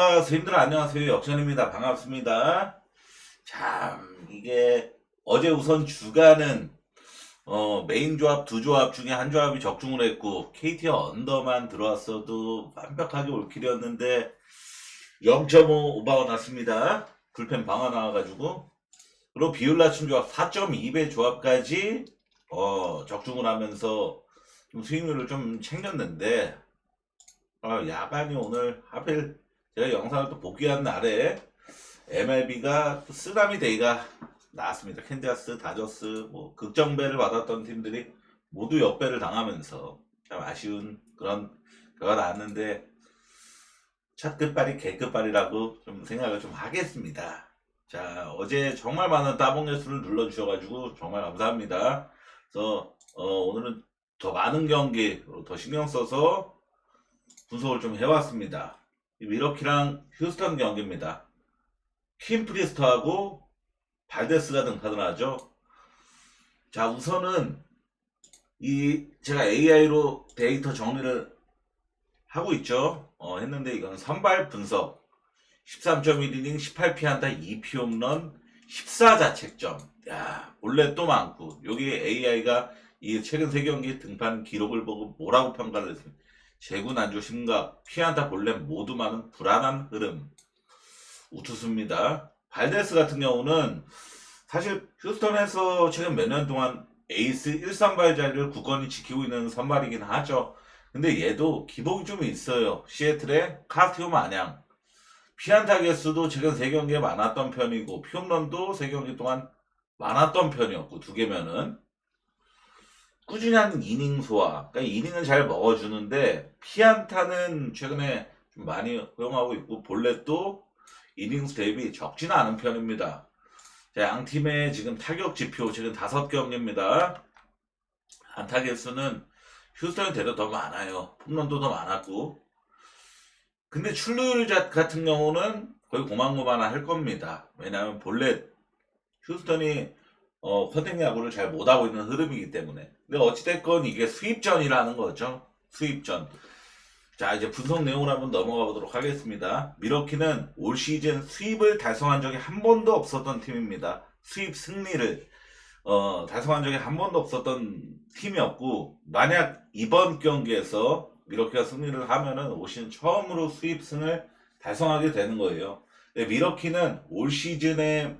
자, 선생님들 안녕하세요. 역전입니다. 반갑습니다. 참, 이게 어제 우선 주가는 메인 조합 두 조합 중에 한 조합이 적중을 했고 KT 언더만 들어왔어도 완벽하게 올킬이었는데 0.5 오버가 났습니다. 불펜 방아 나와가지고 그리고 비율 낮춘 조합 4.2배 조합까지 적중을 하면서 좀 수익률을 좀 챙겼는데 야간이 오늘 하필 제가 영상을 또 복귀한 날에 MLB가 또 쓰나미 데이가 나왔습니다. 캔자스, 다저스, 뭐 극정배를 받았던 팀들이 모두 역배를 당하면서 참 아쉬운 그런 결과가 나왔는데 첫 끝발이 개끝발이라고 좀 생각을 좀 하겠습니다. 자, 어제 정말 많은 따봉 개수를 눌러주셔가지고 정말 감사합니다. 그래서 오늘은 더 많은 경기 더 신경 써서 분석을 좀 해왔습니다. 미러키랑 휴스턴 경기입니다. 킴 프리스트하고 발데스가 등판을 하죠. 자, 우선은 제가 AI로 데이터 정리를 하고 있죠. 했는데 이건 선발 분석 13.1이닝 18피안타 2피홈런 14자책점. 야, 원래 또 많고 여기 AI가 이 최근 3경기 등판 기록을 보고 뭐라고 평가를 했습니까? 제구난조 심각, 피안타 볼렘 모두 많은 불안한 흐름. 우투수입니다. 발데스 같은 경우는 사실 휴스턴에서 최근 몇 년 동안 에이스 1선발 자리를 굳건히 지키고 있는 선발이긴 하죠. 근데 얘도 기복이 좀 있어요. 시애틀의 카스티오 마냥 피안타 개수도 최근 3경기에 많았던 편이고 피홈런도 3경기 동안 많았던 편이었고 2개면은 꾸준히 하는 이닝 소화, 그러니까 이닝은 잘 먹어주는데 피안타는 최근에 좀 많이 허용하고 있고 볼넷도 이닝수 대비 적지는 않은 편입니다. 자, 양팀의 지금 타격 지표 지금 5경기입니다. 안타 개수는 휴스턴이 되려 더 많아요. 홈런도 더 많았고. 근데 출루율 같은 경우는 거의 고만고만한 할 겁니다. 왜냐하면 볼넷 휴스턴이 컨택 야구를 잘 못하고 있는 흐름이기 때문에. 근데 어찌됐건 이게 수입전이라는 거죠. 수입전. 자, 이제 분석 내용을 한번 넘어가 보도록 하겠습니다. 미러키는 올 시즌 수입을 달성한 적이 한 번도 없었던 팀입니다. 수입 승리를 달성한 적이 한 번도 없었던 팀이었고, 만약 이번 경기에서 미러키가 승리를 하면은 올 시즌 처음으로 수입승을 달성하게 되는 거예요. 미러키는 올 시즌에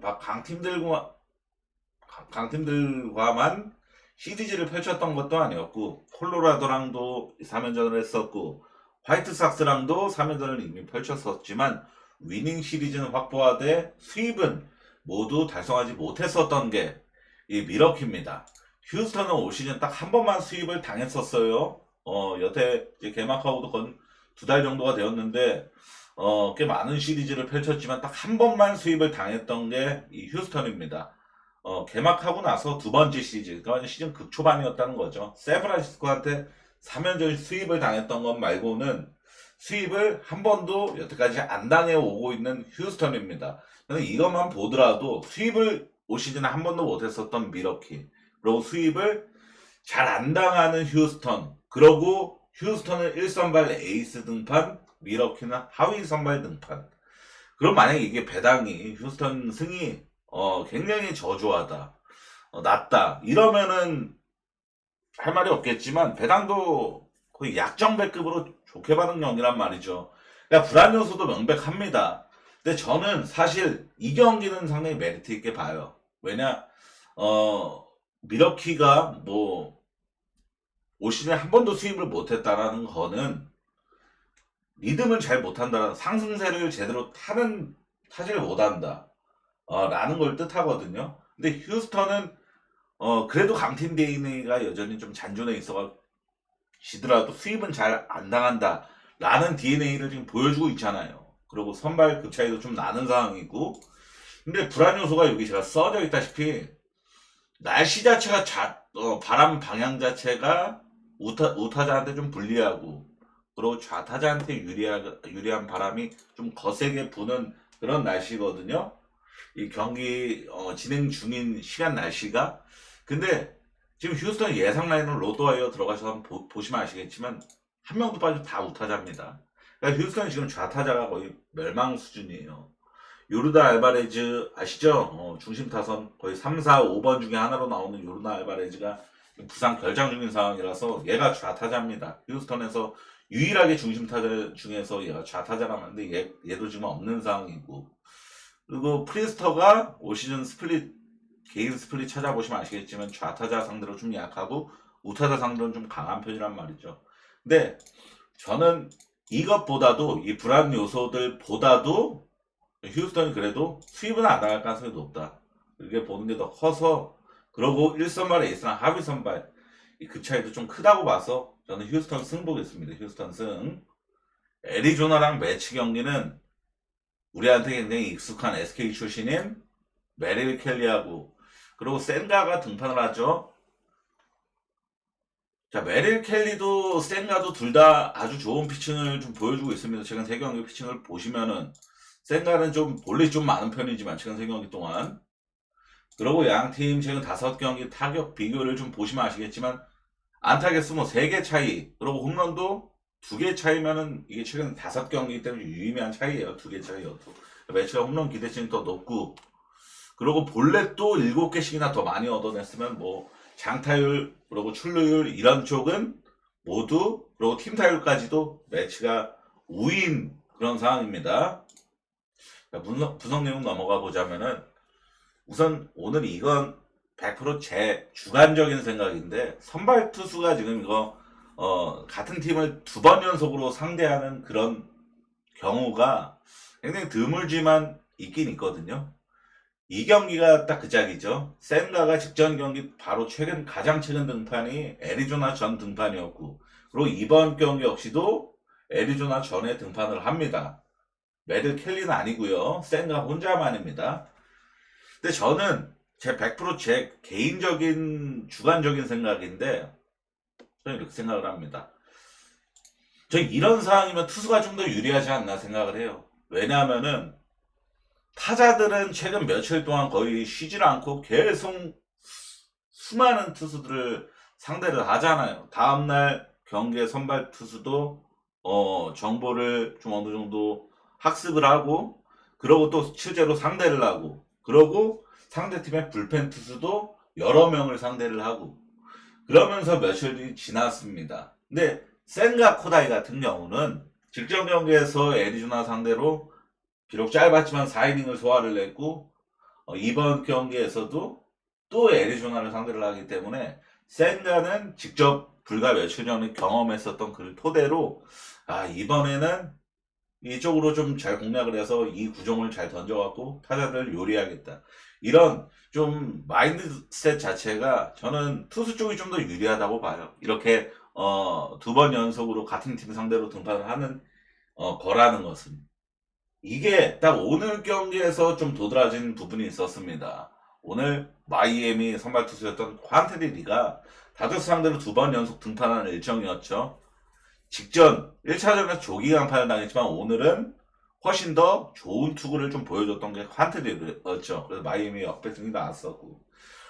강팀들과만 시리즈를 펼쳤던 것도 아니었고 콜로라도랑도 3연전을 했었고 화이트삭스랑도 3연전을 이미 펼쳤었지만 위닝 시리즈는 확보하되 수입은 모두 달성하지 못했었던 게 이 미러키입니다. 휴스턴은 올 시즌 딱 한 번만 수입을 당했었어요. 여태 이제 개막하고도 건 2달 정도가 되었는데 꽤 많은 시리즈를 펼쳤지만 딱 한 번만 수입을 당했던 게 이 휴스턴입니다. 개막하고 나서 2번째 시즌, 그러니까 시즌 극초반이었다는 거죠. 샌프란시스코한테 3연전 수입을 당했던 것 말고는 수입을 한 번도 여태까지 안 당해 오고 있는 휴스턴입니다. 이것만 보더라도 수입을 올 시즌에 한 번도 못했었던 미러키, 그리고 수입을 잘 안 당하는 휴스턴, 그러고 휴스턴은 1선발 에이스 등판, 미러키는 하위 선발 등판. 그럼 만약에 이게 배당이 휴스턴 승이 굉장히 저조하다, 낮다 이러면은 할 말이 없겠지만 배당도 거의 약정배급으로 좋게 받은 경기란 말이죠. 그러니까 불안 요소도 명백합니다. 근데 저는 사실 이 경기는 상당히 메리트 있게 봐요. 왜냐 미러키가 뭐 올 시즌에 한 번도 수입을 못했다라는 거는 리듬을 잘 못한다는, 상승세를 제대로 타지를 못한다 라는 걸 뜻하거든요. 근데 휴스턴은 그래도 강팀 DNA가 여전히 좀 잔존해 있어지더라도 수입은 잘 안 당한다 라는 DNA를 지금 보여주고 있잖아요. 그리고 선발 급 차이도 좀 나는 상황이고. 근데 불안 요소가 여기 제가 써져 있다시피 날씨 자체가 바람 방향 자체가 우타자한테 좀 불리하고, 그리고 좌타자한테 유리한 바람이 좀 거세게 부는 그런 날씨거든요. 이 경기 진행 중인 시간 날씨가. 근데 지금 휴스턴 예상 라인은 로드와이어 들어가셔서 한번 보시면 아시겠지만 한 명도 빠지고 다 우타자입니다. 그러니까 휴스턴이 지금 좌타자가 거의 멸망 수준이에요. 요르단 알바레즈 아시죠? 중심 타선 거의 3, 4, 5번 중에 하나로 나오는 요르단 알바레즈가 부상 결장 중인 상황이라서 얘가 좌타자입니다. 휴스턴에서 유일하게 중심 타자 중에서 얘가 좌타자라면 하는데 얘도 지금 없는 상황이고, 그리고 프리스터가 올 시즌 스플릿 개인 스플릿 찾아보시면 아시겠지만 좌타자 상대로 좀 약하고 우타자 상대로는 좀 강한 편이란 말이죠. 근데 저는 이것보다도 이 불안 요소들보다도 휴스턴이 그래도 수입은 안 나갈 가능성이 높다. 이렇게 보는 게 더 커서, 그러고 1선발 에이스랑 하위 선발 그 차이도 좀 크다고 봐서 저는 휴스턴 승 보겠습니다. 휴스턴 승. 애리조나랑 매치 경기는 우리한테 굉장히 익숙한 SK 출신인 메릴 켈리하고, 그리고 센가가 등판을 하죠. 자, 메릴 켈리도 센가도 둘 다 아주 좋은 피칭을 좀 보여주고 있습니다. 최근 3경기 피칭을 보시면은 센가는 좀 볼넷이 좀 많은 편이지만 최근 3경기 동안, 그리고 양팀 최근 5경기 타격 비교를 좀 보시면 아시겠지만 안타 개수 뭐 3개 차이, 그리고 홈런도 2개 차이면은 이게 최근 5경기 때문에 유의미한 차이예요. 2개 차이여도 매치가 홈런 기대치는 더 높고, 그리고 볼넷도 7개씩이나 더 많이 얻어냈으면 뭐 장타율 그리고 출루율 이런 쪽은 모두, 그리고 팀 타율까지도 매치가 우위인 그런 상황입니다. 분석 내용 넘어가 보자면은, 우선 오늘 이건 100%제 주관적인 생각인데, 선발 투수가 지금 이거 같은 팀을 2번 연속으로 상대하는 그런 경우가 굉장히 드물지만 있긴 있거든요. 이 경기가 딱 그 짝이죠. 센가가 직전 경기 바로 가장 최근 등판이 애리조나 전 등판이었고, 그리고 이번 경기 역시도 애리조나 전에 등판을 합니다. 메릴 켈리는 아니고요. 센가 혼자만입니다. 근데 저는 100%제 개인적인 주관적인 생각인데, 저는 이렇게 생각을 합니다. 저는 이런 상황이면 투수가 좀 더 유리하지 않나 생각을 해요. 왜냐하면은 타자들은 최근 며칠 동안 거의 쉬질 않고 계속 수많은 투수들을 상대를 하잖아요. 다음날 경기의 선발 투수도 정보를 좀 어느 정도 학습을 하고, 그러고 또 실제로 상대를 하고, 그러고 상대팀의 불펜 투수도 여러 명을 상대를 하고, 그러면서 며칠이 지났습니다. 근데 센가 코다이 같은 경우는 직전 경기에서 애리조나 상대로 비록 짧았지만 4이닝을 소화를 냈고, 이번 경기에서도 또 애리조나를 상대를 하기 때문에 센가는 직접 불과 며칠 전에 경험했었던 그 토대로, 이번에는 이쪽으로 좀 잘 공략을 해서 이 구종을 잘 던져갖고 타자들을 요리하겠다, 이런 좀 마인드셋 자체가 저는 투수 쪽이 좀 더 유리하다고 봐요. 이렇게 2번 연속으로 같은 팀 상대로 등판을 하는 거라는 것은. 이게 딱 오늘 경기에서 좀 도드라진 부분이 있었습니다. 오늘 마이애미 선발 투수였던 콴테리가 다저스 상대로 2번 연속 등판하는 일정이었죠. 직전 1차전에서 조기 강판을 당했지만 오늘은 훨씬 더 좋은 투구를 좀 보여줬던 게 콴테리였죠. 그래서 마이애미 역배승이 나왔었고,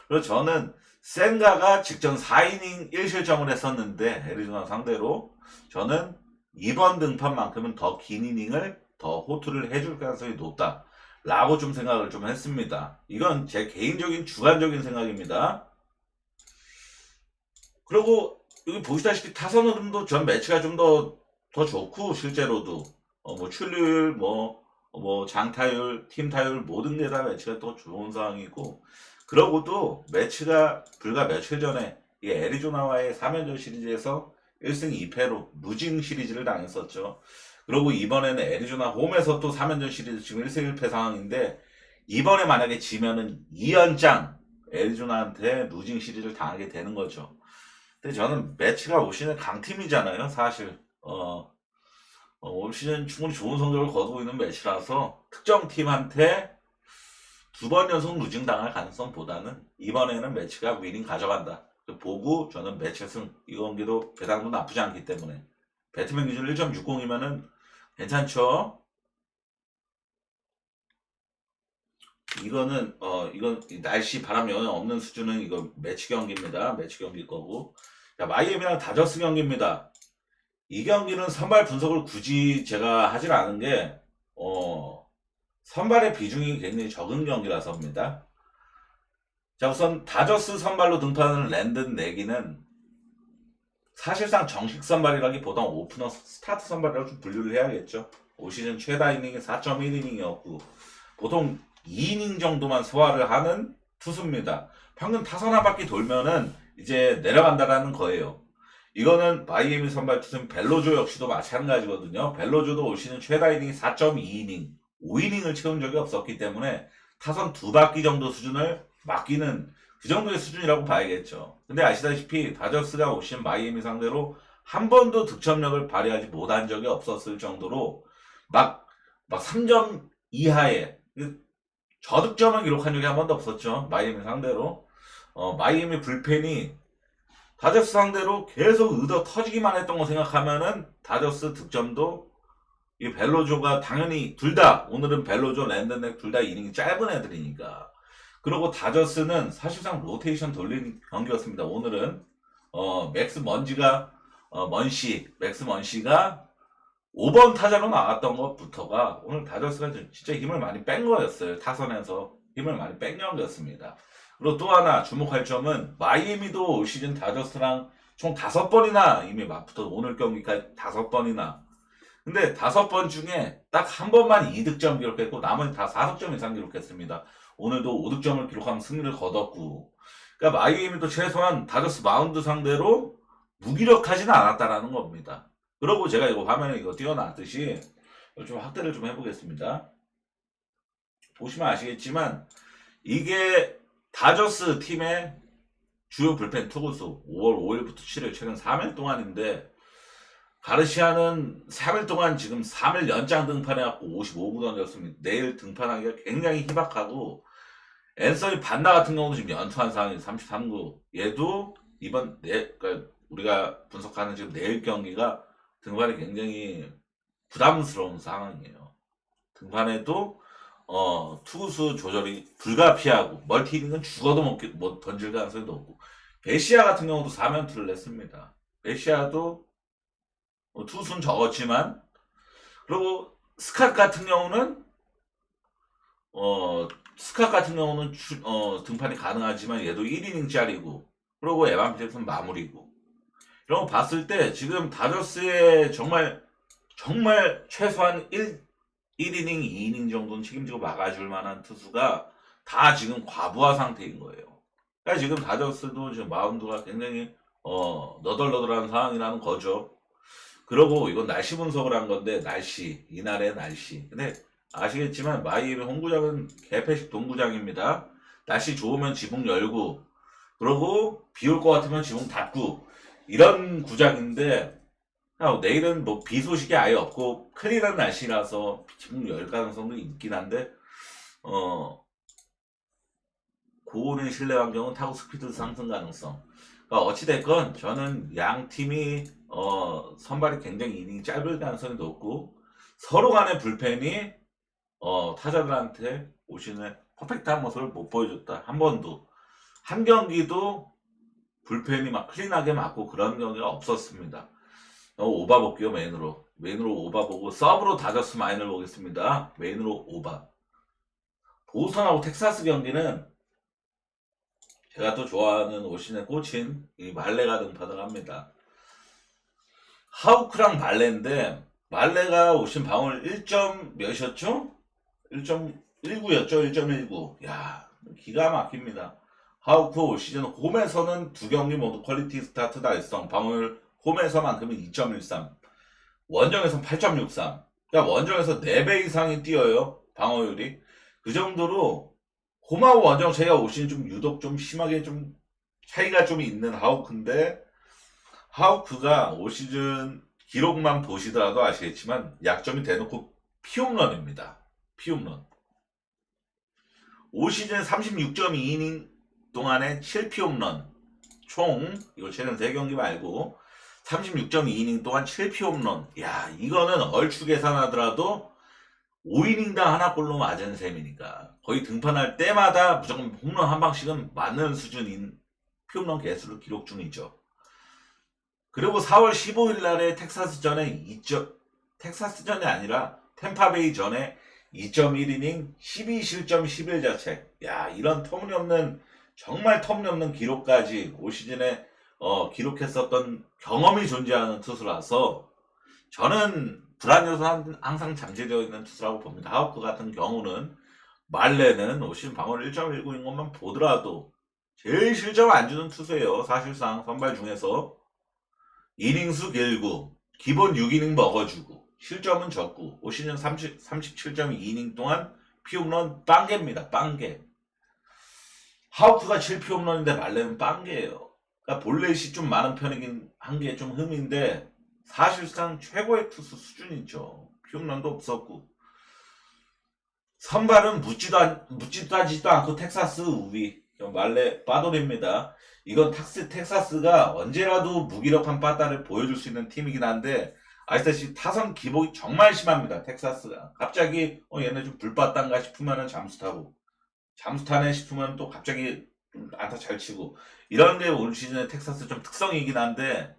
그래서 저는 센가가 직전 4이닝 1실점을 했었는데 애리조나 상대로, 저는 이번 등판만큼은 더 긴 이닝을 더 호투를 해줄 가능성이 높다 라고 좀 생각을 좀 했습니다. 이건 제 개인적인 주관적인 생각입니다. 그리고 여기 보시다시피 타선 흐름도 전 매치가 좀 더 좋고, 실제로도 뭐 출루율 뭐 장타율 팀 타율 모든 게 다 매치가 더 좋은 상황이고, 그러고도 매치가 불과 며칠 전에 이 애리조나와의 3연전 시리즈에서 1승 2패로 루징 시리즈를 당했었죠. 그리고 이번에는 애리조나 홈에서 또 3연전 시리즈 지금 1승 1패 상황인데, 이번에 만약에 지면은 2연장 애리조나한테 루징 시리즈를 당하게 되는 거죠. 근데 저는 매치가 올 시즌 강팀이잖아요, 사실. 올 시즌 충분히 좋은 성적을 거두고 있는 매치라서 특정 팀한테 2번 연속 루징 당할 가능성보다는 이번에는 매치가 위닝 가져간다 보고, 저는 매치 승, 이 경기도 배당도 나쁘지 않기 때문에 배트맨 기준 1.60이면은 괜찮죠. 이건 날씨 바람 영향 없는 수준은 이거 매치 경기입니다. 매치 경기 거고. 자, 마이애미랑 다저스 경기입니다. 이 경기는 선발 분석을 굳이 제가 하질 않은 게, 선발의 비중이 굉장히 적은 경기라서입니다. 자, 우선 다저스 선발로 등판하는 랜든 내기는 사실상 정식 선발이라기보다 오프너 스타트 선발이라고 좀 분류를 해야겠죠. 올 시즌 최다 이닝이 4.1이닝이었고 보통 2이닝 정도만 소화를 하는 투수입니다. 평균 타선 한 바퀴 돌면은 이제 내려간다라는 거예요. 이거는 마이애미 선발 투수인 벨로조 역시도 마찬가지거든요. 벨로조도 올 시즌 최다 이닝이 4.2이닝, 5이닝을 채운 적이 없었기 때문에 타선 두 바퀴 정도 수준을 맡기는 그 정도의 수준이라고 봐야겠죠. 근데 아시다시피 다저스가 올 시즌 마이애미 상대로 한 번도 득점력을 발휘하지 못한 적이 없었을 정도로 막 3점 이하의 저득점을 기록한 적이 한 번도 없었죠. 마이애미 상대로. 마이애미 불펜이 다저스 상대로 계속 의도 터지기만 했던 거 생각하면은 다저스 득점도 이 벨로조가 당연히 둘 다 오늘은 벨로조 랜드넥 둘 다 이닝이 짧은 애들이니까. 그리고 다저스는 사실상 로테이션 돌린 경기였습니다. 오늘은 맥스 먼시가 5번 타자로 나왔던 것부터가 오늘 다저스가 진짜 힘을 많이 뺀 거였어요. 타선에서 힘을 많이 뺀 경기였습니다. 그리고 또 하나 주목할 점은 마이애미도 올 시즌 다저스랑 총 5번이나 이미 맞붙어 오늘 경기까지 5번이나. 근데 5번 중에 딱 한 번만 2득점 기록했고 나머지 다 4득점 이상 기록했습니다. 오늘도 5득점을 기록하면 승리를 거뒀고. 그러니까 마이애미도 최소한 다저스 마운드 상대로 무기력하지는 않았다라는 겁니다. 그러고 제가 이거 화면에 이거 띄워놨듯이 좀 확대를 좀 해보겠습니다. 보시면 아시겠지만 이게 다저스 팀의 주요 불펜 투구수 5월 5일부터 7일 최근 3일 동안인데 가르시아는 3일 동안 지금 3일 연장 등판해갖고 55구 던졌습니다. 내일 등판하기가 굉장히 희박하고 앤서니 반나 같은 경우도 지금 연투한 상황이 33구. 얘도 그러니까 우리가 분석하는 지금 내일 경기가 등판이 굉장히 부담스러운 상황이에요. 등판에도 투구수 조절이 불가피하고 멀티이닝은 죽어도 못 던질 가능성이 높고 베시아 같은 경우도 4면투를 냈습니다. 베시아도 투수는 적었지만 그리고 스캇 같은 경우는 등판이 가능하지만 얘도 1이닝짜리고 그리고 에반 필립스는 마무리고 이런 거 봤을 때 지금 다저스의 정말 최소한 1이닝, 2이닝 정도는 책임지고 막아줄 만한 투수가 다 지금 과부하 상태인 거예요. 그러니까 지금 다저스도 지금 마운드가 굉장히 너덜너덜한 상황이라는 거죠. 그러고 이건 날씨 분석을 한 건데 이날의 날씨. 근데 아시겠지만 마이애미 홈구장은 개폐식 동구장입니다. 날씨 좋으면 지붕 열고 그러고 비 올 것 같으면 지붕 닫고 이런 구장인데 내일은 뭐 비 소식이 아예 없고 클린한 날씨라서 지붕 열 가능성도 있긴 한데 고온의 실내 환경은 타구 스피드 상승 가능성. 그러니까 어찌됐건 저는 양 팀이 선발이 굉장히 이닝이 짧을 가능성이 높고 서로 간의 불펜이 타자들한테 올 시즌에 퍼펙트한 모습을 못 보여줬다. 한 번도 한 경기도 불펜이 막 클린하게 맞고 그런 경기가 없었습니다. 오바 볼게요. 메인으로 오바 보고 서브로 다저스 마인을 보겠습니다. 메인으로 오바. 보스턴하고 텍사스 경기는 제가 또 좋아하는 올 시즌의 꽂힌 이 말레가 등판을 합니다. 하우크랑 말레인데 말레가 올 시즌 방울 1점 몇이었죠? 1.19였죠. 1.19. 야, 기가 막힙니다. 하우크 올 시즌 홈에서는 두 경기 모두 퀄리티 스타트 달성. 방울 홈에서만큼은 2.13. 원정에서는 8.63. 그러니까 원정에서 4배 이상이 뛰어요. 방어율이. 그 정도로 홈하고 원정 차이가 올 시즌 좀 유독 좀 심하게 좀 차이가 좀 있는 하우크인데 하우크가 올 시즌 기록만 보시더라도 아시겠지만 약점이 대놓고 피홈런입니다. 피홈런. 올 시즌 36.2이닝 동안에 7피홈런. 총 이거 최근 3경기 말고 36.2이닝 동안 7피홈런. 야, 이거는 얼추 계산하더라도 5이닝당 하나꼴로 맞은 셈이니까 거의 등판할 때마다 무조건 홈런 한 방씩은 맞는 수준인 피홈런 개수를 기록 중이죠. 그리고 4월 15일 날에 텍사스전에 2점, 텍사스전이 아니라 템파베이 전에 2.1이닝 12실점 11자책. 야, 이런 터무니없는, 정말 터무니없는 기록까지 올 시즌에 기록했었던 경험이 존재하는 투수라서 저는 불안 요소는 항상 잠재되어 있는 투수라고 봅니다. 하우크 같은 경우는 말레는 올 시즌 방어를 1.19인 것만 보더라도 제일 실점 안 주는 투수예요. 사실상 선발 중에서 이닝수 길고 기본 6이닝 먹어주고 실점은 적고 올 시즌 37.2이닝 동안 피홈런 빵개입니다. 빵개. 하우크가 7피홈런인데 말레는 빵개예요. 그러니까 볼넷이 좀 많은 편이긴 한 게 좀 흠인데 사실상 최고의 투수 수준이죠. 피홈런도 없었고 선발은 묻지도 하지도 않고 텍사스 우위 말레 빠돌입니다. 이건 텍사스가 언제라도 무기력한 빠따를 보여줄 수 있는 팀이긴 한데 아시다시피 타선 기복이 정말 심합니다. 텍사스가 갑자기 얘네 좀 불빠딴가 싶으면은 잠수 타고 잠수 타네 싶으면 또 갑자기 좀 안타 잘 치고 이런 게 올 시즌의 텍사스 좀 특성이긴 한데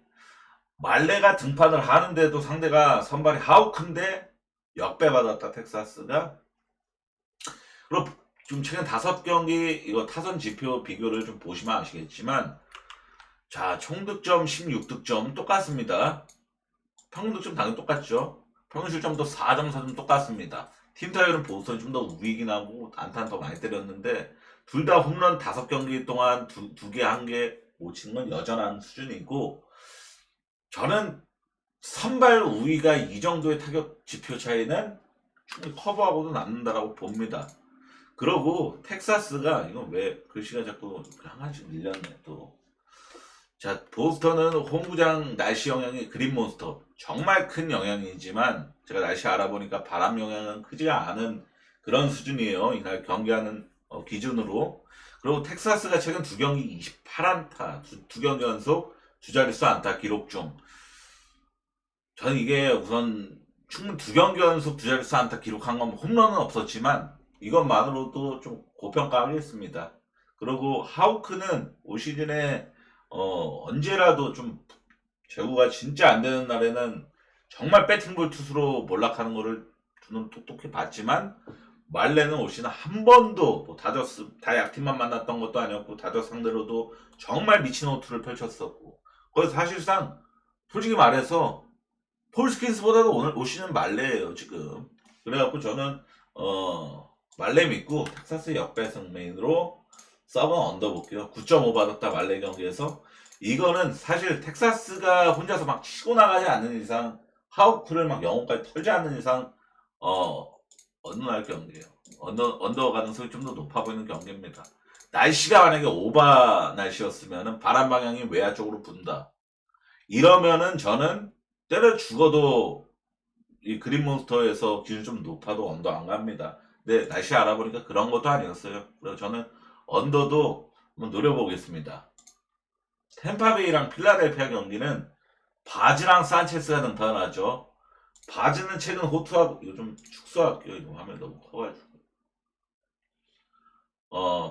말레가 등판을 하는데도 상대가 선발이 하우크인데 역배받았다 텍사스가. 그리고 좀 최근 5경기 이거 타선 지표 비교를 좀 보시면 아시겠지만 자 총득점 16득점 똑같습니다. 평균 득점 당연히 똑같죠. 평균 실점도 4.4점 똑같습니다. 팀 타율은 보스턴이 좀 더 우위긴 하고 안타는 더 많이 때렸는데 둘 다 홈런 5경기 동안 두 개, 한 개 못 친 건 여전한 수준이고 저는 선발 우위가 이 정도의 타격 지표 차이는 충분히 커버하고도 남는다라고 봅니다. 그러고 텍사스가 이건 왜 글씨가 자꾸 하나씩 밀렸네 또. 자 보스턴은 홈구장 날씨 영향이 그린몬스터 정말 큰 영향이지만 제가 날씨 알아보니까 바람 영향은 크지가 않은 그런 수준이에요. 이날 경기하는 기준으로. 그리고 텍사스가 최근 2경기 28안타 두 경기 연속 두 자릿수 안타 기록 중 저는 이게 우선 충분히 2경기 연속 두 자릿수 안타 기록한 건 홈런은 없었지만 이것만으로도 좀 고평가하겠습니다. 그리고 하우크는 올 시즌에 언제라도 좀 제구가 진짜 안 되는 날에는 정말 배팅볼 투수로 몰락하는 거를 두 눈 똑똑히 봤지만 말레는 올 시즌 한 번도 뭐 다저스 다 약팀만 만났던 것도 아니었고 다저스 상대로도 정말 미친 호투를 펼쳤었고 거기서 사실상 솔직히 말해서 폴스킨스보다도 오늘 올 시즌 말레예요 지금. 그래갖고 저는 말레 믿고 텍사스 역배승 메인으로 서브 언더 볼게요. 9.5 받았다 말레 경기에서. 이거는 사실 텍사스가 혼자서 막 치고 나가지 않는 이상 하우크를 막 영혼까지 털지 않는 이상 언더날 경기예요. 언더 가능성이 좀 더 높아 보이는 경기입니다. 날씨가 만약에 오바 날씨였으면은 바람 방향이 외야 쪽으로 분다. 이러면은 저는 때려 죽어도 이 그린몬스터에서 기준 좀 높아도 언더 안 갑니다. 근데 날씨 알아보니까 그런 것도 아니었어요. 그래서 저는 언더도 한번 노려보겠습니다. 템파베이랑 필라델피아 경기는 바즈랑 산체스가 등판하죠. 바즈는 최근 호투하고 이거 좀 축소할게요. 이거 화면 너무 커가지고.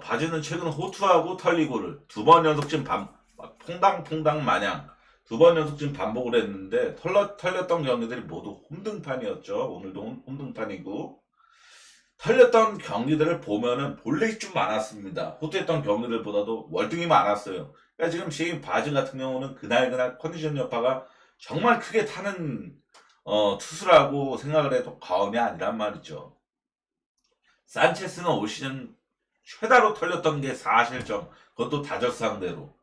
바즈는 최근 호투하고 털리고를 두 번 연속 지금 막 퐁당퐁당 마냥 두 번 연속 지금 반복을 했는데 털렸던 경기들이 모두 홈등판이었죠. 오늘도 홈등판이고 털렸던 경기들을 보면은 볼넷이 좀 많았습니다. 호투했던 경기들보다도 월등히 많았어요. 그러니까 지금 바즈 같은 경우는 그날 컨디션 여파가 정말 크게 타는 투수라고 생각을 해도 과언이 아니란 말이죠. 산체스는 올 시즌 최다로 털렸던 게 4실점. 그것도 다저스 상대로.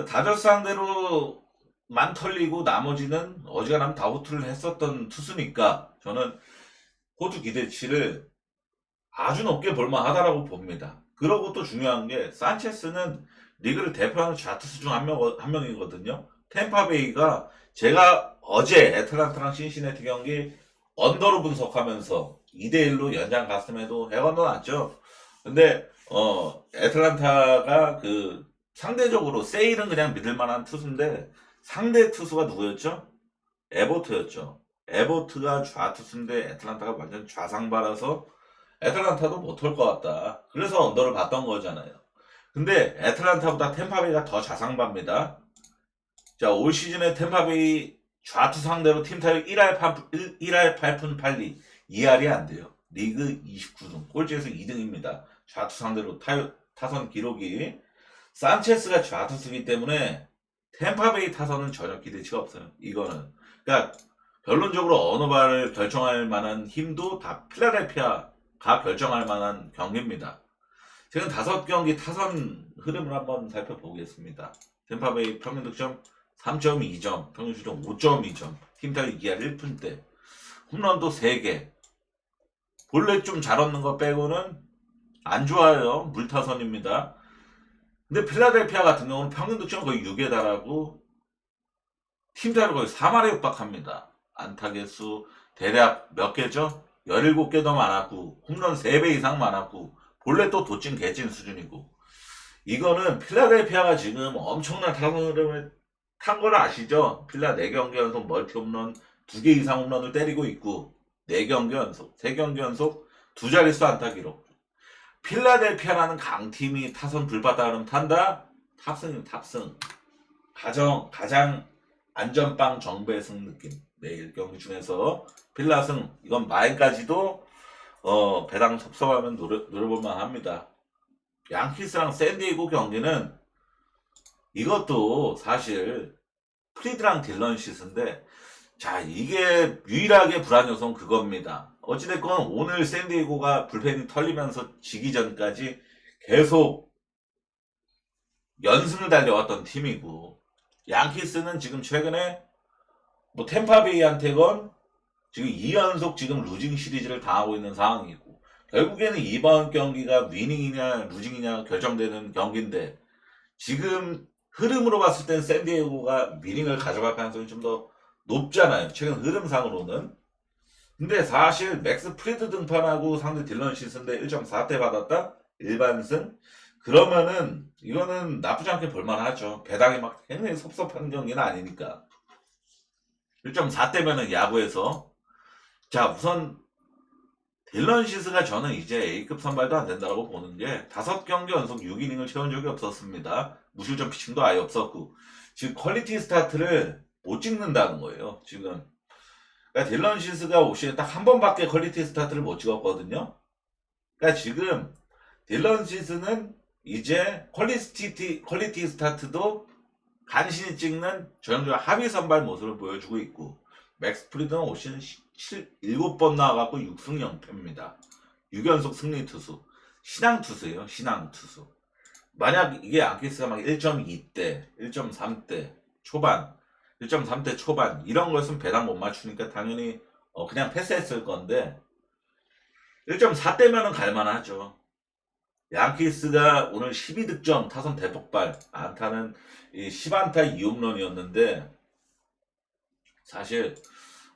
다저스 상대로만 털리고 나머지는 어지간하면 다 호투를 했었던 투수니까 저는 호투 기대치를 아주 높게 볼만하다라고 봅니다. 그러고 또 중요한 게 산체스는 리그를 대표하는 좌투수 중 한 명이거든요. 템파베이가 제가 어제 애틀란타랑 신시내티 경기 언더로 분석하면서 2대1로 연장 갔음에도 해건도 났죠. 근데 애틀란타가 그 상대적으로 세일은 그냥 믿을만한 투수인데 상대 투수가 누구였죠? 에버트였죠. 에버트가 좌투수인데 애틀란타가 완전 좌상바라서 애틀란타도 못할 것 같다. 그래서 언더를 봤던 거잖아요. 근데 애틀란타보다 템파베이가 더 좌상바입니다. 자, 올 시즌에 템파베이 좌투 상대로 팀 타율 1할 8푼 8리, 2할이 안 돼요. 리그 29등, 꼴찌에서 2등입니다. 좌투 상대로 타선 기록이. 산체스가 좌투수기 때문에 템파베이 타선은 전혀 기대치가 없어요. 이거는. 그러니까 결론적으로 어느 발을 결정할 만한 힘도 다 필라델피아가 결정할 만한 경기입니다. 지금 5경기 타선 흐름을 한번 살펴보겠습니다. 템파베이 평균 득점 3.2점, 평균 득점 5.2점, 팀타율 2할 1푼대, 홈런도 3개. 본래 좀 잘 얻는 거 빼고는 안 좋아요. 물타선입니다. 근데 필라델피아 같은 경우는 평균 득점 거의 6에 달하고 팀타율 거의 3할에 육박합니다. 안타 개수 대략 몇 개죠? 17개 더 많았고 홈런 3배 이상 많았고 본래 또 도찐 개찐 수준이고, 이거는 필라델피아가 지금 엄청난 타선 흐름을 탄 걸 아시죠? 필라 4경기 연속 멀티 홈런 2개 이상 홈런을 때리고 있고 4경기 연속, 3경기 연속 2자릿수 안타 기록. 필라델피아라는 강팀이 타선 불바다름 탄다? 탑승이 탑승. 가장 안전빵 정배승 느낌. 내일 경기 중에서 필라승. 이건 마인까지도 배당 섭섭하면 노려볼만 합니다. 양키스랑 샌디에고 경기는 이것도 사실 프리드랑 딜런 시스인데, 자, 이게 유일하게 불안 요소는 그겁니다. 어찌됐건 오늘 샌디에고가 불펜이 털리면서 지기 전까지 계속 연승을 달려왔던 팀이고, 양키스는 지금 최근에 뭐 템파베이한테건 지금 2연속 지금 루징 시리즈를 당하고 있는 상황이고, 결국에는 이번 경기가 위닝이냐 루징이냐 결정되는 경기인데, 지금 흐름으로 봤을 땐 샌디에고가 위닝을 가져갈 가능성이 좀 더 높잖아요. 최근 흐름상으로는. 근데 사실 맥스 프리드 등판하고 상대 딜런 시스인데 1.4대 받았다? 일반승? 그러면은 이거는 나쁘지 않게 볼만하죠. 배당이 막 굉장히 섭섭한 경기는 아니니까. 1.4대면은 야구에서. 자, 우선 딜런 시스가 저는 이제 A급 선발도 안 된다고 보는 게, 5경기 연속 6이닝을 채운 적이 없었습니다. 무실점 피칭도 아예 없었고, 지금 퀄리티 스타트를 못 찍는다는 거예요. 지금. 그러니까 딜런 시스가 올 시즌 딱 한 번밖에 퀄리티 스타트를 못 찍었거든요. 그러니까 지금 딜런 시스는 이제 퀄리티 스타트도 간신히 찍는 전형적인 합의 선발 모습을 보여주고 있고, 맥스 프리드는 올 시즌 7번 나와갖고 6승 0패입니다. 6연속 승리 투수. 신앙 투수예요. 신앙 투수. 만약 이게 양키스가 막 1.2대, 1.3대 초반, 1.3대 초반 이런 거였으면 배당 못 맞추니까 당연히 그냥 패스했을 건데, 1.4대면은 갈만하죠. 양키스가 오늘 12득점, 타선 대폭발, 안타는 10안타 2홈런이었는데, 사실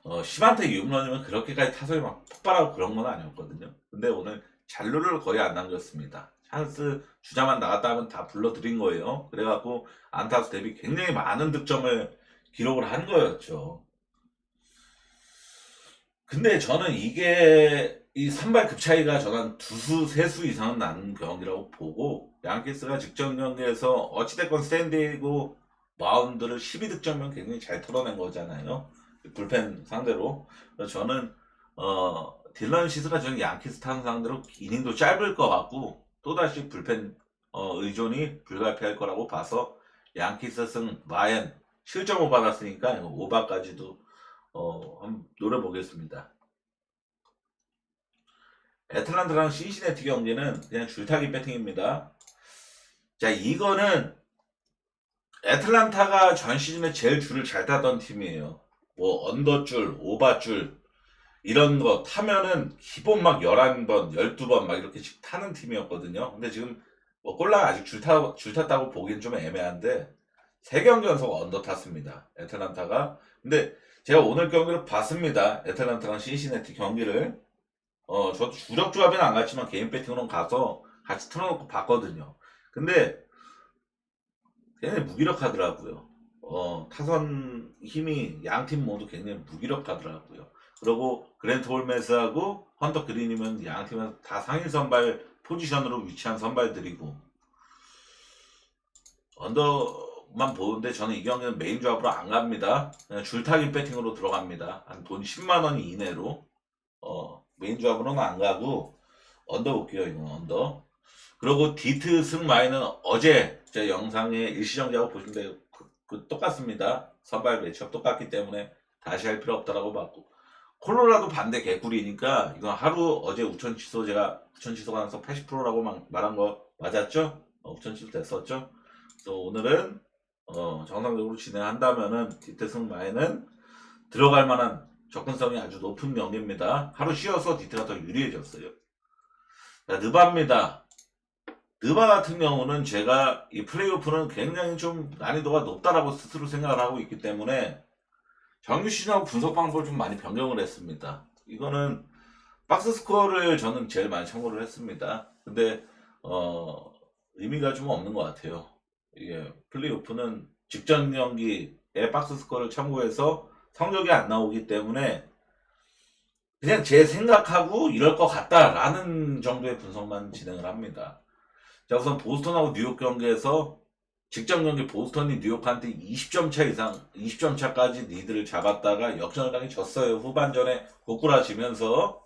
10안타 2홈런이면 그렇게까지 타선이 막 폭발하고 그런 건 아니었거든요. 근데 오늘 잔루를 거의 안 남겼습니다. 찬스 주자만 나갔다 하면 다 불러들인 거예요. 그래갖고 안타수 대비 굉장히 많은 득점을 기록을 한 거였죠. 근데 저는 이게 이 선발 급 차이가 저는 두수, 세수 이상은 나는 경기라고 보고, 양키스가 직전 경기에서 어찌됐건 스탠디고 마운드를 12득점이면 굉장히 잘 털어낸 거잖아요. 불펜 상대로. 그래서 저는 딜런 시스가 저는 양키스 타는 상대로 이닝도 짧을 것 같고 또다시 불펜 의존이 불가피할 거라고 봐서 양키스 승 마엔 실점 5 받았으니까 5바까지도 한번 노려보겠습니다. 애틀란타랑 신시내티 경기는 그냥 줄타기 배팅입니다. 자, 이거는 애틀란타가 전 시즌에 제일 줄을 잘 타던 팀이에요. 뭐 언더줄, 오바줄 이런 거 타면은 기본 막 11번, 12번 막 이렇게 타는 팀이었거든요. 근데 지금 뭐 꼴랑 아직 줄 탔다고 보기엔 좀 애매한데 3경기 연속 언더 탔습니다. 애틀란타가. 근데 제가 오늘 경기를 봤습니다. 애틀란타랑 신시내티 경기를. 저도 주력 조합에는 안 갔지만 개인 배팅으로 가서 같이 틀어놓고 봤거든요. 근데 굉장히 무기력하더라고요. 타선 힘이 양팀 모두 굉장히 무기력하더라고요. 그리고 그랜트 홀메스하고 헌터 그린이면 양팀에서 다 상위 선발 포지션으로 위치한 선발들이고, 만 보는데 저는 이 경기는 메인 조합으로 안 갑니다. 그냥 줄타기 배팅으로 들어갑니다. 한 돈 10만 원 이내로. 메인 조합으로는 안 가고 언더 볼게요. 이건 언더. 그리고 디트 승마이는 어제 제 영상에 일시정지하고 보시면 돼요. 똑같습니다. 선발 매치업 똑같기 때문에 다시 할 필요 없다라고 봤고, 콜로라도 반대 개꿀이니까 이건 하루 어제 우천 취소, 제가 우천 취소가 나서 80%라고 말한 거 맞았죠? 우천 취소 됐었죠? 그래서 오늘은 정상적으로 진행한다면은 디트승 마에는 들어갈 만한 접근성이 아주 높은 경기입니다. 하루 쉬어서 디트가 더 유리해졌어요. 자, 느바입니다. 느바 같은 경우는 제가 이 플레이오프는 굉장히 좀 난이도가 높다라고 스스로 생각을 하고 있기 때문에 정규 시즌하고 분석 방법을 좀 많이 변경을 했습니다. 이거는 박스 스코어를 저는 제일 많이 참고를 했습니다. 근데 의미가 좀 없는 것 같아요. 이게 플레이오프는 직전 경기의 박스 스코어를 참고해서 성적이 안 나오기 때문에 그냥 제 생각하고 이럴 것 같다라는 정도의 분석만 진행을 합니다. 자, 우선 보스턴하고 뉴욕 경기에서 직전 경기 보스턴이 뉴욕한테 20점 차 이상, 20점 차까지 리드를 잡았다가 역전을 당해 졌어요. 후반전에 고꾸라지면서.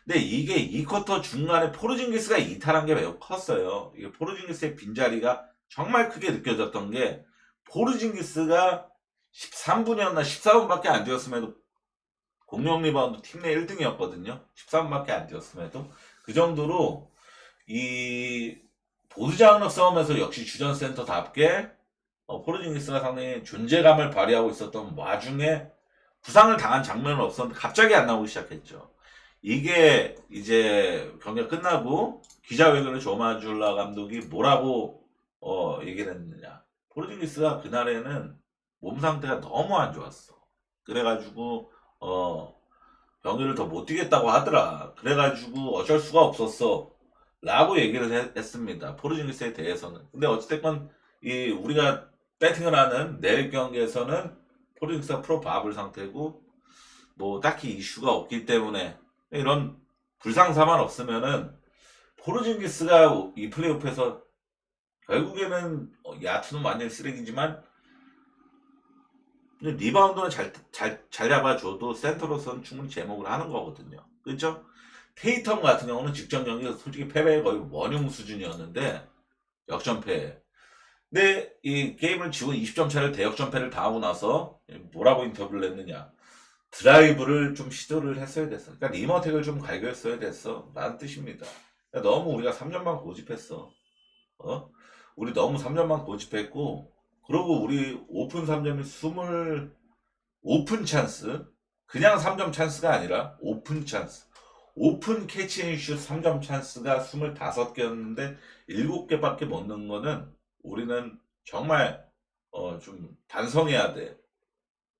근데 이게 2쿼터 중간에 포르징기스가 이탈한 게 매우 컸어요. 이게 포르징기스의 빈자리가 정말 크게 느껴졌던 게, 포르징기스가 13분이었나 14분밖에 안 되었음에도 공격 리바운드 팀 내 1등이었거든요. 13분밖에 안 되었음에도. 그 정도로 이 보수자원력 싸움에서 역시 주전 센터답게 포르징기스가 상당히 존재감을 발휘하고 있었던 와중에 부상을 당한 장면은 없었는데 갑자기 안 나오기 시작했죠. 이게 이제 경기가 끝나고 기자회견을 조마줄라 감독이 뭐라고 얘기를 했느냐. 포르징기스가 그날에는 몸 상태가 너무 안 좋았어. 그래가지고 경기를 더 못 뛰겠다고 하더라. 그래가지고 어쩔 수가 없었어 라고 얘기를 했습니다. 포르징기스에 대해서는. 근데 어찌됐건 우리가 배팅을 하는 내일 경기에서는 포르징기스가 프로 바블 상태고 뭐 딱히 이슈가 없기 때문에 이런 불상사만 없으면은 포르징기스가 이 플레이오프에서 결국에는 야투는 완전히 쓰레기지만 리바운드는 잘 잡아줘도 센터로서는 충분히 제목을 하는 거거든요. 그렇죠? 테이텀 같은 경우는 직전 경기에서 솔직히 패배가 거의 원흉 수준이었는데 역전패. 근데 이 게임을 지고 20점 차를 대역전패를 당하고 나서 뭐라고 인터뷰를 했느냐. 드라이브를 좀 시도를 했어야 됐어. 그러니까 리머텍을 좀 갈겼어야 됐어. 라는 뜻입니다. 그러니까 너무 우리가 3점만 고집했어. 우리 너무 3점만 고집했고, 그리고 우리 오픈 3점이 오픈 찬스. 그냥 3점 찬스가 아니라 오픈 찬스. 오픈 캐치앤슛 3점 찬스가 25개였는데 7개밖에 못 넣은 거는 우리는 정말 좀 반성해야 돼.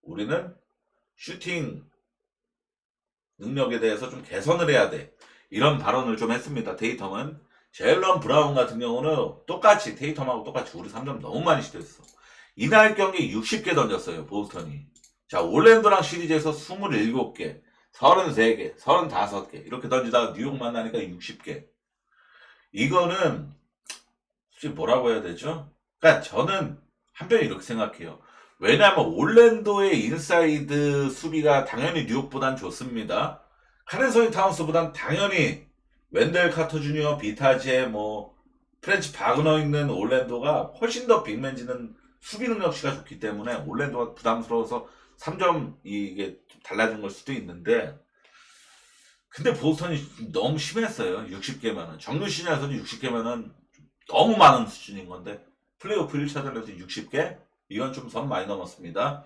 우리는 슈팅 능력에 대해서 좀 개선을 해야 돼. 이런 발언을 좀 했습니다. 테이텀은. 제일런 브라운 같은 경우는 똑같이 테이텀하고 똑같이 우리 3점 너무 많이 시도했어. 이날 경기 60개 던졌어요. 보스턴이. 자, 올랜도랑 시리즈에서 27개, 33개, 35개 이렇게 던지다가 뉴욕 만나니까 60개. 이거는 솔직히 뭐라고 해야 되죠? 그러니까 저는 한편 이렇게 생각해요. 왜냐하면 올랜도의 인사이드 수비가 당연히 뉴욕보단 좋습니다. 카렌소니 타운스보단 당연히 웬델 카터 주니어, 비타제, 프렌치 바그너 있는 올랜도가 훨씬 더 빅맨지는 수비 능력치가 좋기 때문에 올랜도가 부담스러워서 3점 이게 좀 달라진 걸 수도 있는데, 근데 보스턴이 너무 심했어요. 60개면은. 정규 시즌에서도 60개면은 너무 많은 수준인 건데, 플레이오프 1차전에서 60개? 이건 좀 선 많이 넘었습니다.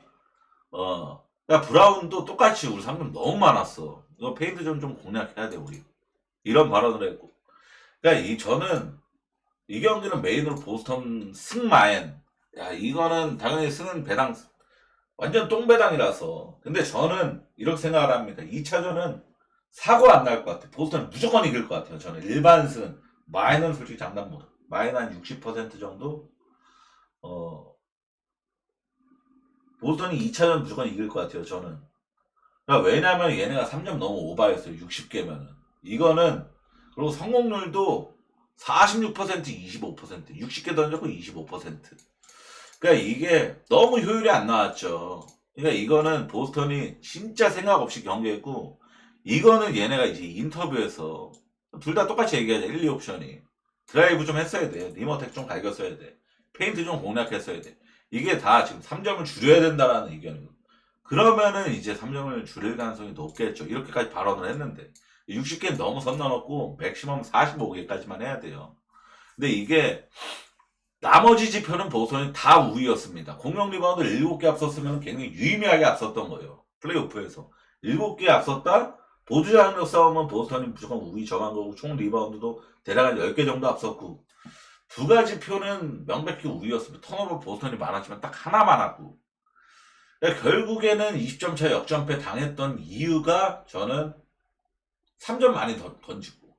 그러니까 브라운도 똑같이 우리 3점 너무 많았어. 이거 페인트존 좀 공략해야 돼, 우리. 이런 발언을 했고. 그러니까 저는 이 경기는 메인으로 보스턴 승마엔. 야, 이거는 당연히 승은 배당, 완전 똥배당이라서. 근데 저는 이렇게 생각을 합니다. 2차전은 사고 안 날 것 같아. 보스턴은 무조건 이길 것 같아요. 저는 일반 승은. 마인은 솔직히 장담 못. 마인 한 60% 정도? 보스턴이 2차전 무조건 이길 것 같아요. 저는. 그러니까 왜냐면 얘네가 3점 너무 오버했어요. 60개면은. 이거는, 그리고 성공률도 46%, 25%. 60개 던졌고 25%. 그러니까 이게 너무 효율이 안 나왔죠. 그러니까 이거는 보스턴이 진짜 생각 없이 경기했고, 이거는 얘네가 이제 인터뷰에서 둘 다 똑같이 얘기하자. 1, 2 옵션이 드라이브 좀 했어야 돼. 리머텍 좀 갈겼어야 돼. 페인트 좀 공략했어야 돼. 이게 다 지금 3점을 줄여야 된다라는 의견이고, 그러면은 이제 3점을 줄일 가능성이 높겠죠. 이렇게까지 발언을 했는데 60개 너무 선 넘었고 맥시멈 45개까지만 해야 돼요. 근데 이게 나머지 지표는 보스턴이 다 우위였습니다. 공격 리바운드 7개 앞섰으면 굉장히 유의미하게 앞섰던 거예요. 플레이오프에서 7개 앞섰다. 보드장력 싸움은 보스턴이 무조건 우위 정한 거고, 총 리바운드도 대략 한 10개 정도 앞섰고, 두 가지 표는 명백히 우위였습니다. 턴오버 보스턴이 많았지만 딱 하나 많았고, 그러니까 결국에는 20점 차 역전패 당했던 이유가, 저는 3점 많이 던지고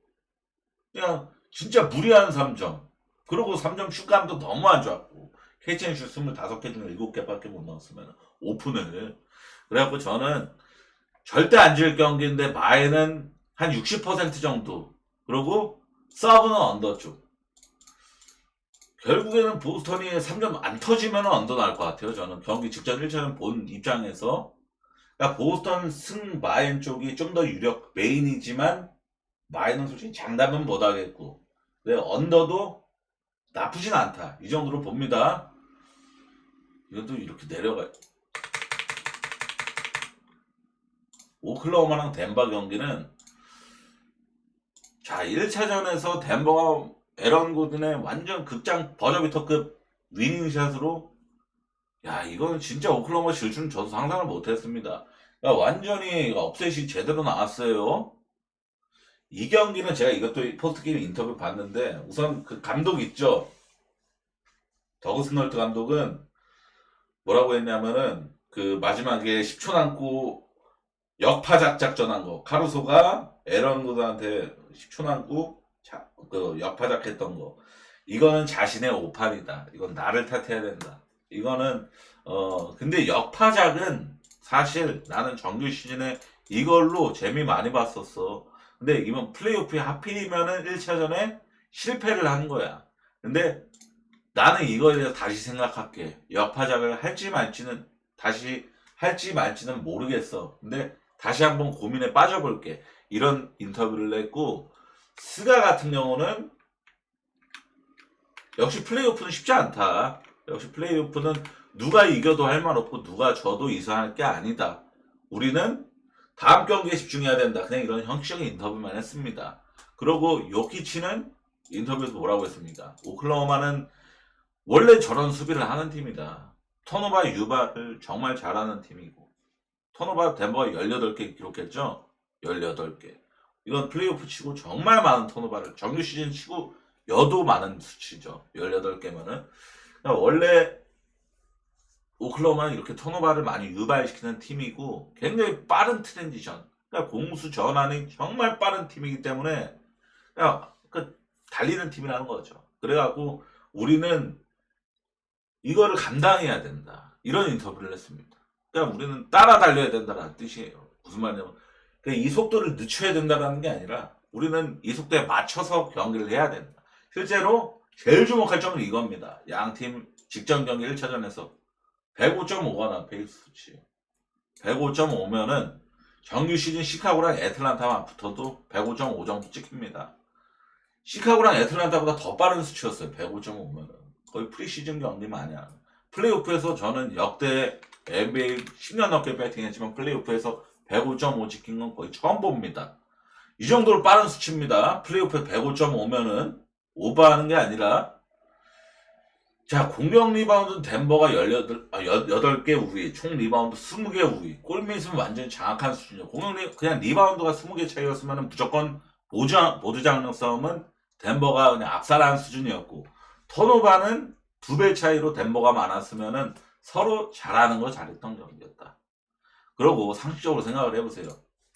그냥 진짜 무리한 3점, 그리고 3점 슛감도 너무 안 좋았고, 캐치앤 슛 25개 중에 7개밖에 못 넣었으면 오픈을. 그래갖고 저는 절대 안 질 경기인데 마에는 한 60% 정도, 그리고 서브는 언더 쪽. 결국에는 보스턴이 3점 안 터지면 언더 나올 것 같아요. 저는 경기 직전 1차전 본 입장에서. 그러니까 보스턴 승 마엔 쪽이 좀 더 유력 메인이지만, 마엔은 솔직히 장담은 못하겠고, 근데 언더도 나쁘진 않다, 이 정도로 봅니다. 이것도 이렇게 내려가. 오클라호마랑 덴버 경기는, 자, 1차전에서 덴버가 에런 고든의 완전 극장 버저비터급 위닝샷으로, 야, 이건 진짜 오클라호마 질 줄은 저도 상상을 못했습니다. 그러니까 완전히 업셋이 제대로 나왔어요. 이 경기는 제가 이것도 포스트게임 인터뷰 봤는데, 우선 그 감독 있죠, 더그 스널트 감독은 뭐라고 했냐면은, 그 마지막에 10초 남고 역파작 작전한 거, 카루소가 에런 고든한테 10초 남고 그 역파작 했던 거, 이거는 자신의 오판이다. 이건 나를 탓해야 된다. 이거는 근데 역파작은 사실 나는 정규 시즌에 이걸로 재미 많이 봤었어. 근데 이번 플레이오프에 하필이면은 1차전에 실패를 한 거야. 근데 나는 이거에 대해서 다시 생각할게. 역파작을 할지 말지는, 다시 할지 말지는 모르겠어. 근데 다시 한번 고민에 빠져볼게. 이런 인터뷰를 했고, 스가 같은 경우는 역시 플레이오프는 쉽지 않다. 역시 플레이오프는 누가 이겨도 할 말 없고 누가 져도 이상할 게 아니다. 우리는 다음 경기에 집중해야 된다. 그냥 이런 형식적인 인터뷰만 했습니다. 그리고 요키치는 인터뷰에서 뭐라고 했습니까? 오클라호마는 원래 저런 수비를 하는 팀이다. 턴오버 유발을 정말 잘하는 팀이고, 턴오버 덴버가 18개 기록했죠? 18개. 이건 플레이오프 치고 정말 많은 턴오버를, 정규 시즌 치고 여도 많은 수치죠. 18개면은. 원래 오클라호마는 이렇게 턴오버를 많이 유발시키는 팀이고, 굉장히 빠른 트랜지션, 그러니까 공수 전환이 정말 빠른 팀이기 때문에 그냥 달리는 팀이라는 거죠. 그래갖고 우리는 이거를 감당해야 된다, 이런 인터뷰를 했습니다. 그러니까 우리는 따라 달려야 된다는 뜻이에요. 무슨 말이냐면, 그러니까 이 속도를 늦춰야 된다는 게 아니라 우리는 이 속도에 맞춰서 경기를 해야 된다. 실제로 제일 주목할 점은 이겁니다. 양팀 직전 경기 1차전에서 105.5가 베이스 수치. 105.5면은 정규 시즌 시카고랑 애틀란타만 붙어도 105.5 정도 찍힙니다. 시카고랑 애틀란타보다 더 빠른 수치였어요. 105.5면은. 거의 프리시즌 경기 마냥. 플레이오프에서 저는 역대 NBA 10년 넘게 배팅했지만 플레이오프에서 105.5 지킨 건 거의 처음 봅니다. 이 정도로 빠른 수치입니다. 플레이오프에 105.5면은 오버하는 게 아니라. 자, 공격 리바운드는 덴버가 8개 우위, 총 리바운드 20개 우위, 골밑은 완전히 장악한 수준이죠. 그냥 리바운드가 20개 차이였으면 무조건 보드 장력 싸움은 덴버가 그냥 압살한 수준이었고, 턴오버는 2배 차이로 덴버가 많았으면은 서로 잘하는 거 잘했던 경기였다. 그러고 상식적으로 생각을 해보세요.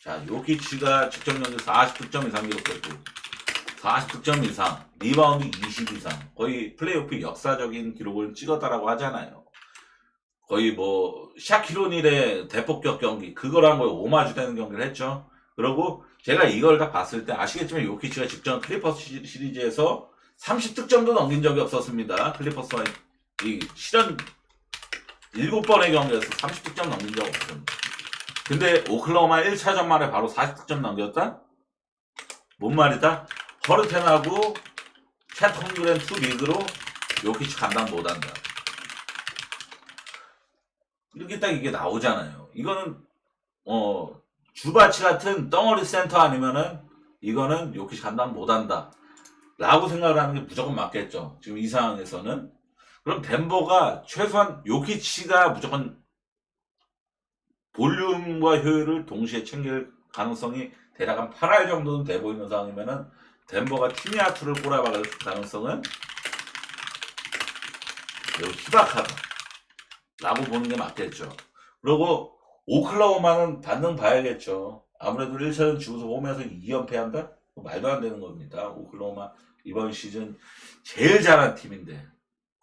자, 요키치가 직전 경기 40득점 이상 기록했고, 40득점 이상, 리바운드 20 이상, 거의 플레이오프 역사적인 기록을 찍었다라고 하잖아요. 거의 뭐 샤키로닐의 대폭격 경기, 그거랑 거의 오마주 되는 경기를 했죠. 그리고 제가 이걸 다 봤을 때 아시겠지만, 요키치가 직전 클리퍼스 시리즈에서 30득점도 넘긴 적이 없었습니다. 클리퍼스와 이 실현 7번의 경기에서 30득점 넘긴 적 없습니다. 근데 오클라호마 1차전 만에 바로 40득점 넘겼다? 뭔 말이다? 허르텐하고 챗 홈그랜 투 리그로 요키치 감당 못한다. 이렇게 딱 이게 나오잖아요. 이거는 주바치 같은 덩어리 센터 아니면은 이거는 요키치 감당 못한다 라고 생각을 하는 게 무조건 맞겠죠. 지금 이 상황에서는. 그럼 덴버가 최소한 요키치가 무조건 볼륨과 효율을 동시에 챙길 가능성이 대략 한 8할 정도는 돼 보이는 상황이면은 덴버가 티미아투를 꼬라박을 가능성은 매우 희박하다 라고 보는 게 맞겠죠. 그리고 오클라호마는 반등 봐야겠죠. 아무래도 1차전 지고서 홈에서 2연패한다? 말도 안 되는 겁니다. 오클라호마 이번 시즌 제일 잘한 팀인데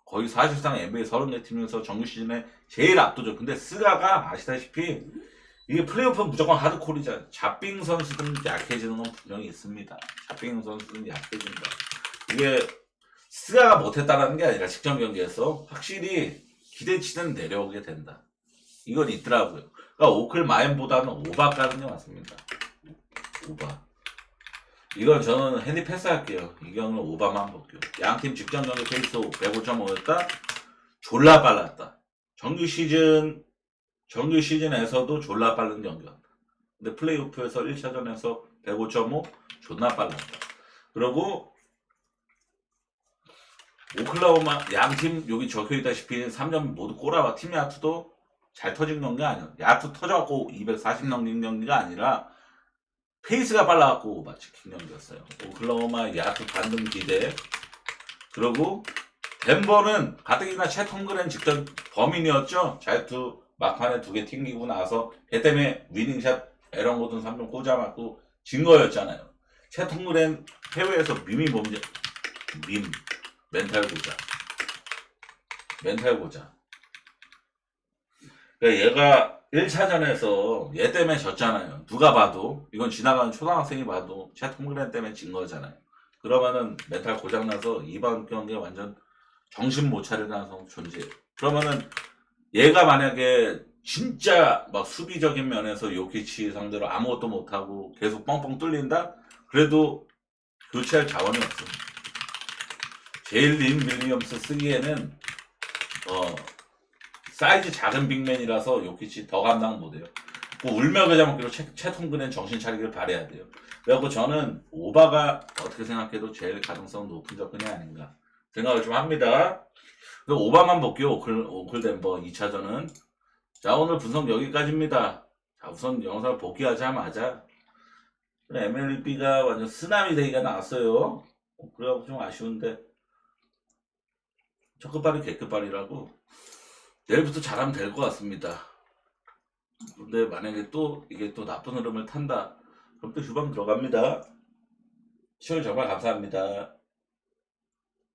거의 사실상 NBA 30개 팀에서 정규 시즌에 제일 압도적. 근데 스가가 아시다시피 이게 플레이오프는 무조건 하드콜이잖아. 잡빙 선수들은 약해지는 건 분명히 있습니다. 잡빙 선수들은 약해진다. 이게 스가가 못했다는 게 아니라 직전 경기에서 확실히 기대치는 내려오게 된다. 이건 있더라고요. 그러니까 오클 마인보다는 오바 가는 게 맞습니다. 오바. 이건 저는 핸디 패스할게요. 이 경우는 오바만 볼게요. 양팀 직전 경기 페이스 105.5였다. 졸라 빨랐다. 정규 시즌에서도 졸라 빠른 경기였다. 근데 플레이오프에서 1차전에서 105.5 존나 빨랐다. 그리고 오클라호마 양팀 여기 적혀있다시피 3점 모두 꼬라봐. 팀 야투도 잘 터진 경기 아니야. 야투 터져갖고 240 넘긴 경기가 아니라 페이스가 빨라갖고 오바 치킨 경기였어요. 오클라호마 야투 반등 기대. 그리고 덴버는 가뜩이나 챗 홈그랜 직전 범인이었죠. 자유투 막판에 2개 튕기고 나서 걔 때문에 위닝샷 에런 고든 3점 꽂아맞고 진 거였잖아요. 챗 홈그랜 해외에서 멘탈 고자. 그러니까 얘가 1차전에서 얘 때문에 졌잖아요. 누가 봐도. 이건 지나가는 초등학생이 봐도 챗 홈그랜 때문에 진 거잖아요. 그러면은 멘탈 고장나서 이번 경기에 완전 정신 못 차릴 가능성 존재해요. 그러면은 얘가 만약에 진짜 막 수비적인 면에서 요키치 상대로 아무것도 못하고 계속 뻥뻥 뚫린다? 그래도 교체할 자원이 없습니다. 제일린 윌리엄스 쓰기에는 사이즈 작은 빅맨이라서 요키치 더 감당 못해요. 뭐 울며 겨자 먹기로 챗 홈그랜 정신 차리기를 바라야 돼요. 그래갖고 저는 오바가 어떻게 생각해도 제일 가능성 높은 접근이 아닌가 생각을 좀 합니다. 오바만 볼게요. 오클 덴버 2차전은. 자, 오늘 분석 여기까지입니다. 자, 우선 영상을 복귀하자마자 MLB가 완전 쓰나미 대기가 나왔어요. 그래갖고 좀 아쉬운데 첫 끝발이 개끝발이라고 내일부터 잘하면 될 것 같습니다. 근데 만약에 또 이게 또 나쁜 흐름을 탄다 그럼 또 휴방 들어갑니다. 시청해 정말 감사합니다.